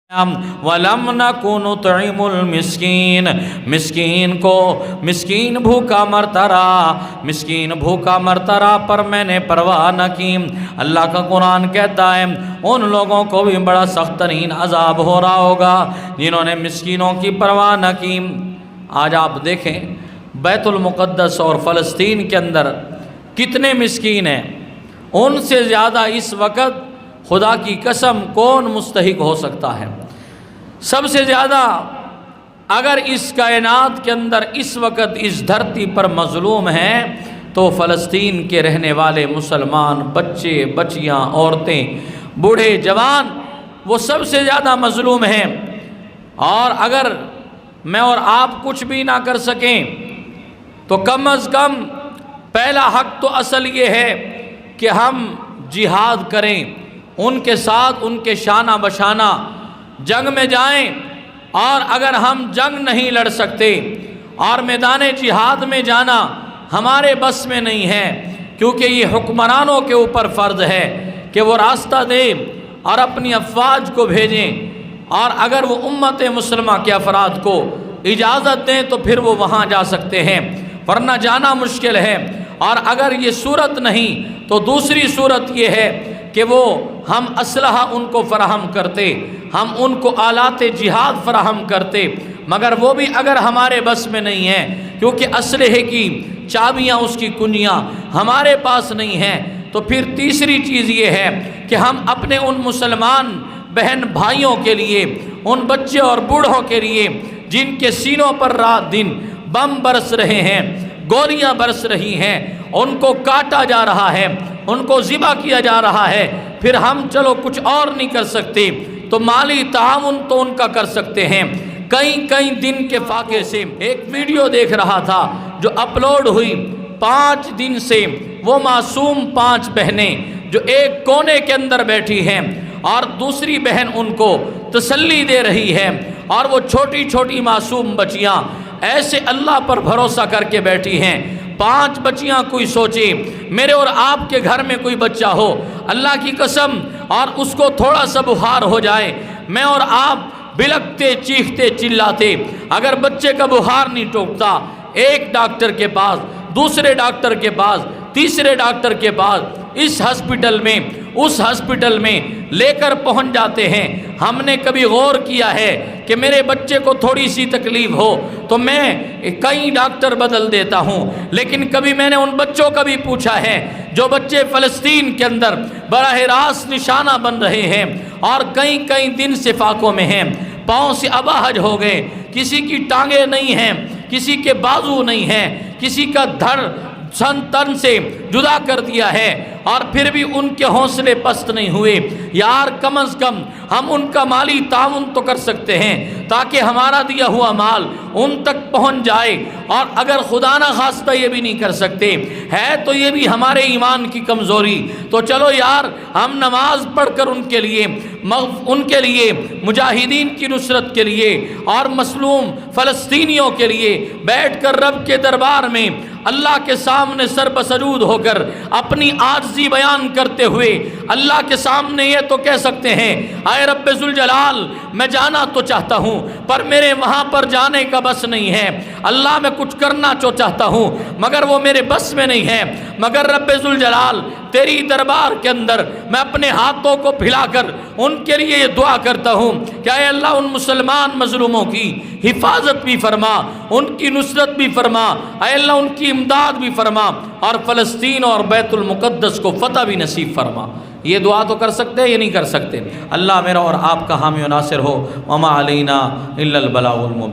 وَلَمْ نَكُ نُطْعِمُ الْمِسْكِينَ، مسکین بھوکا مرتا رہا، مسکین بھوکا مرتا رہا پر میں نے پرواہ نہ کی۔ اللہ کا قرآن کہتا ہے ان لوگوں کو بھی بڑا سخت ترین عذاب ہو رہا ہوگا جنہوں نے مسکینوں کی پرواہ نہ کی۔ آج آپ دیکھیں بیت المقدس اور فلسطین کے اندر کتنے مسکین ہیں، ان سے زیادہ اس وقت خدا کی قسم کون مستحق ہو سکتا ہے؟ سب سے زیادہ اگر اس کائنات کے اندر اس وقت اس دھرتی پر مظلوم ہیں تو فلسطین کے رہنے والے مسلمان بچے بچیاں عورتیں بوڑھے جوان وہ سب سے زیادہ مظلوم ہیں۔ اور اگر میں اور آپ کچھ بھی نہ کر سکیں تو کم از کم پہلا حق تو اصل یہ ہے کہ ہم جہاد کریں، ان کے ساتھ ان کے شانہ بشانہ جنگ میں جائیں۔ اور اگر ہم جنگ نہیں لڑ سکتے اور میدان جہاد میں جانا ہمارے بس میں نہیں ہے، کیونکہ یہ حکمرانوں کے اوپر فرض ہے کہ وہ راستہ دیں اور اپنی افواج کو بھیجیں، اور اگر وہ امت مسلمہ کے افراد کو اجازت دیں تو پھر وہ وہاں جا سکتے ہیں، ورنہ جانا مشکل ہے۔ اور اگر یہ صورت نہیں تو دوسری صورت یہ ہے کہ وہ ہم اسلحہ ان کو فراہم کرتے، ہم ان کو آلات جہاد فراہم کرتے، مگر وہ بھی اگر ہمارے بس میں نہیں ہے کیونکہ اسلحے کی چابیاں اس کی کنجیاں ہمارے پاس نہیں ہیں، تو پھر تیسری چیز یہ ہے کہ ہم اپنے ان مسلمان بہن بھائیوں کے لیے، ان بچے اور بوڑھوں کے لیے جن کے سینوں پر رات دن بم برس رہے ہیں، گولیاں برس رہی ہیں، ان کو کاٹا جا رہا ہے، ان کو ذبح کیا جا رہا ہے، پھر ہم چلو کچھ اور نہیں کر سکتے تو مالی تعاون تو ان کا کر سکتے ہیں۔ کئی دن کے فاقے سے ایک ویڈیو دیکھ رہا تھا جو اپلوڈ ہوئی، 5 دن سے وہ معصوم 5 بہنیں جو ایک کونے کے اندر بیٹھی ہیں اور دوسری بہن ان کو تسلی دے رہی ہے، اور وہ چھوٹی چھوٹی معصوم بچیاں ایسے اللہ پر بھروسہ کر کے بیٹھی ہیں۔ 5 بچیاں، کوئی سوچے میرے اور آپ کے گھر میں کوئی بچہ ہو اللہ کی قسم اور اس کو تھوڑا سا بخار ہو جائے، میں اور آپ بلکتے چیختے چلاتے، اگر بچے کا بخار نہیں ٹوکتا ایک ڈاکٹر کے پاس، دوسرے ڈاکٹر کے پاس، تیسرے ڈاکٹر کے پاس، اس ہسپیٹل میں اس ہسپیٹل میں لے کر پہنچ جاتے ہیں۔ ہم نے کبھی غور کیا ہے کہ میرے بچے کو تھوڑی سی تکلیف ہو تو میں کئی ڈاکٹر بدل دیتا ہوں، لیکن کبھی میں نے ان بچوں کا بھی پوچھا ہے جو بچے فلسطین کے اندر براہ راست نشانہ بن رہے ہیں اور کئی دن سے فاقوں میں ہیں، پاؤں سے اباہج ہو گئے، کسی کی ٹانگیں نہیں ہیں، کسی کے بازو نہیں ہیں، کسی کا دھڑ تن سے جدا کر دیا ہے، اور پھر بھی ان کے حوصلے پست نہیں ہوئے۔ یار کم از کم ہم ان کا مالی تعاون تو کر سکتے ہیں تاکہ ہمارا دیا ہوا مال ان تک پہنچ جائے، اور اگر خدا نہ خواستہ یہ بھی نہیں کر سکتے ہے تو یہ بھی ہمارے ایمان کی کمزوری، تو چلو یار ہم نماز پڑھ کر ان کے لیے مجاہدین کی نصرت کے لیے اور مظلوم فلسطینیوں کے لیے بیٹھ کر رب کے دربار میں اللہ کے سامنے سر بسجود ہو کر اپنی عاجزی بیان کرتے ہوئے اللہ کے سامنے یہ تو کہہ سکتے ہیں، اے رب ذوالجلال میں جانا تو چاہتا ہوں پر میرے وہاں پر جانے کا بس نہیں ہے، اللہ میں کچھ کرنا تو چاہتا ہوں مگر وہ میرے بس میں نہیں ہے، مگر رب ذوالجلال تیری دربار کے اندر میں اپنے ہاتھوں کو پھیلا کر ان کے لیے یہ دعا کرتا ہوں کہ اے اللہ ان مسلمان مظلوموں کی حفاظت بھی فرما، ان کی نصرت بھی فرما، اے اللہ ان کی امداد بھی فرما، اور فلسطین اور بیت المقدس کو فتح بھی نصیب فرما۔ یہ دعا تو کر سکتے ہیں یا نہیں کر سکتے؟ اللہ میرا اور آپ کا حامی و ناصر ہو۔ وما علینا الا البلاغ المبین۔